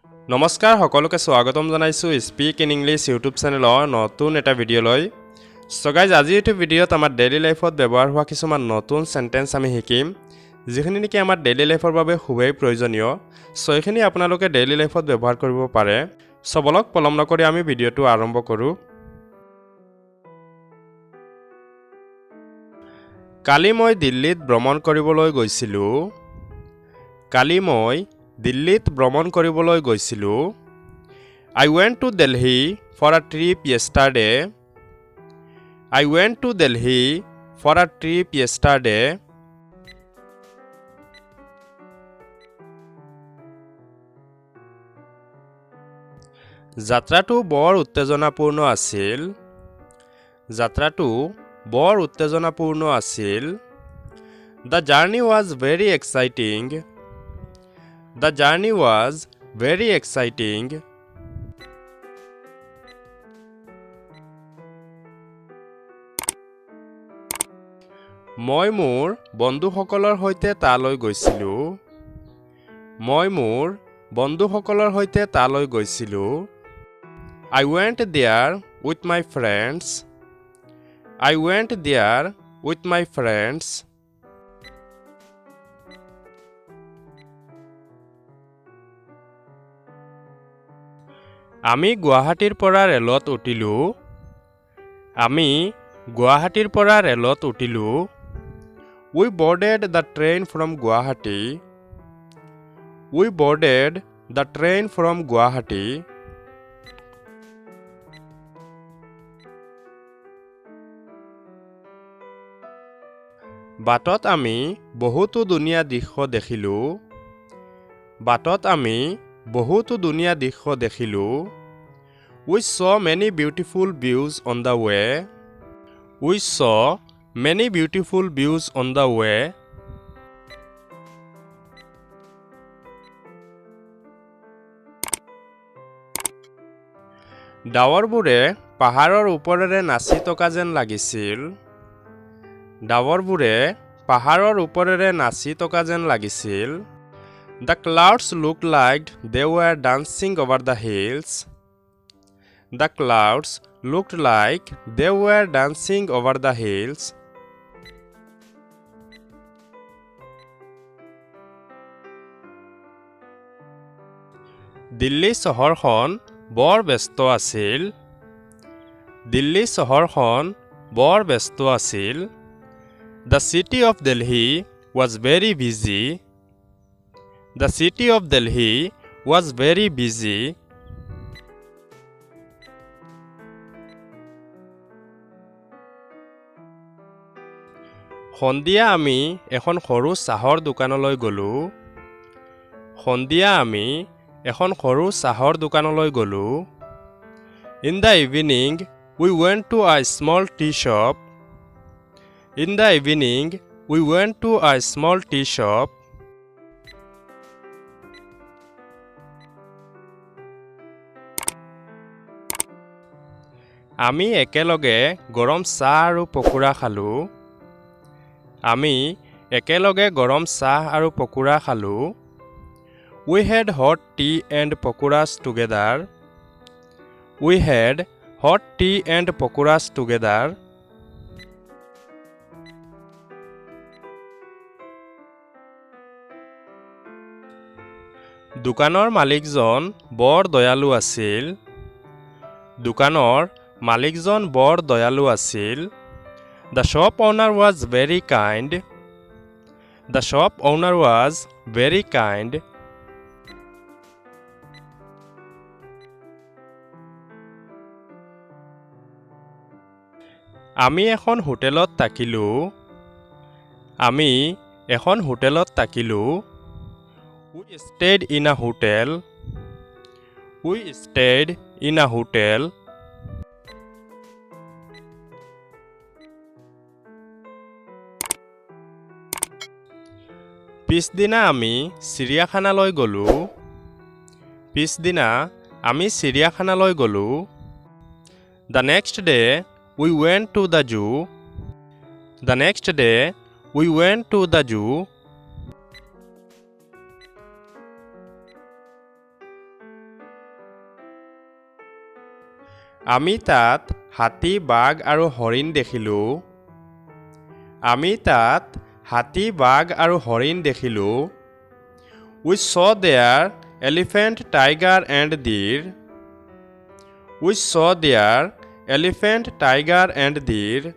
নমস্কাৰ সকলোকে স্বাগতম জনাইছো স্পীক ইন ইংলিশ ইউটিউব চেনেলৰ নতুন এটা ভিডিঅ'লৈ সো গাইজ আজি এইটো ভিডিঅ'ত আমাৰ ডেইলি লাইফত ব্যৱহাৰ হোৱা কিছুমান নতুন সেন্টেন্স আমি শিকিম যিখিনি নেকি আমাৰ ডেইলি লাইফৰ বাবে খুবেই প্ৰয়োজনীয় সো এইখিনি আপোনালোকে ডেইলি লাইফত ব্যৱহাৰ কৰিব পাৰে সো বলক পলম নকৰি আমি ভিডিঅ'টো আৰম্ভ কৰো কালি মই দিল্লীত ভ্ৰমণ কৰিবলৈ গৈছিলো কালি মই দিল্লীত ভ্ৰমণ কৰিবলৈ গৈছিলো I went to Delhi for a trip yesterday I went to Delhi for a trip yesterday যাত্ৰাটো বৰ উত্তেজনাপূৰ্ণ আছিল যাত্ৰাটো বৰ উত্তেজনাপূৰ্ণ আছিল The journey was very exciting The journey was very exciting. মই মোৰ বন্ধুসকলৰ সৈতে তালৈ গৈছিলো মই মোৰ বন্ধুসকলৰ সৈতে তালৈ গৈছিলো I went there with my friends I went there with my friends আমি গুৱাহাটীৰ পৰা ৰেলত উঠিলো আমি গুৱাহাটীৰ পৰা ৰেলত উঠিলো We boarded the train from Guwahati We boarded the train from Guwahati বাটত আমি বহুতো ধুনীয়া দৃশ্য দেখিলো বাটত আমি বহুতো ধুনীয়া দৃশ্য দেখিলো We saw many beautiful views on the way We saw many beautiful views on the way ডাৱৰবোৰে পাহাৰৰ ওপৰেৰে নাচি থকা যেন লাগিছিল ডাৱৰবোৰে পাহাৰৰ ওপৰেৰে নাচি থকা যেন লাগিছিল The clouds looked like they were dancing over the hills. The clouds looked like they were dancing over the hills. Delhi চহৰখন বৰ ব্যস্ত আছিল দিল্লী চহৰখন বৰ ব্যস্ত আছিল The city of Delhi was very busy. The city of Delhi was very busy. সন্ধিয়া আমি এখন সৰু চাহৰ দোকানলৈ গলো সন্ধিয়া আমি এখন সৰু চাহৰ দোকানলৈ গলো In the evening we went to a small tea shop In the evening we went to a small tea shop আমি একেলগে গৰম চাহ আৰু পকোৰা খালো আমি একেলগে গৰম চাহ আৰু পকোৰা খালো We had hot tea and pakoras together We had hot tea and pakoras together দোকানৰ মালিকজন বৰ দয়ালু আছিল দোকানৰ মালিকজন বৰ দয়ালু আছিল The shop owner was very kind The shop owner was very kind আমি এখন হোটেলত থাকিলো আমি এখন হোটেলত থাকিলো We stayed in a hotel We stayed in a hotel পিছদিনা আমি চিৰিয়াখানালৈ গলো পিছদিনা আমি চিৰিয়াখানালৈ গলো The next day we went to the zoo The next day we went to the zoo আমি তাত হাতী বাঘ আৰু হৰিণ দেখিলোঁ আমি তাত হাতী বাঘ আৰু হৰিণ দেখিলোঁ We saw there elephant, tiger and deer. We saw there elephant, tiger and deer.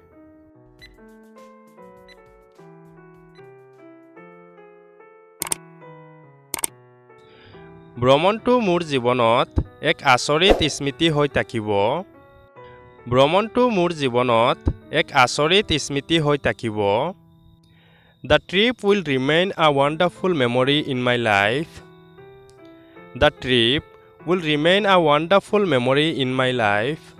ভ্ৰমণটো মোৰ জীৱনত এক আচৰিত স্মৃতি হৈ থাকিব ভ্ৰমণটো মোৰ জীৱনত এক আচৰিত স্মৃতি হৈ থাকিব The trip will remain a wonderful memory in my life. The trip will remain a wonderful memory in my life.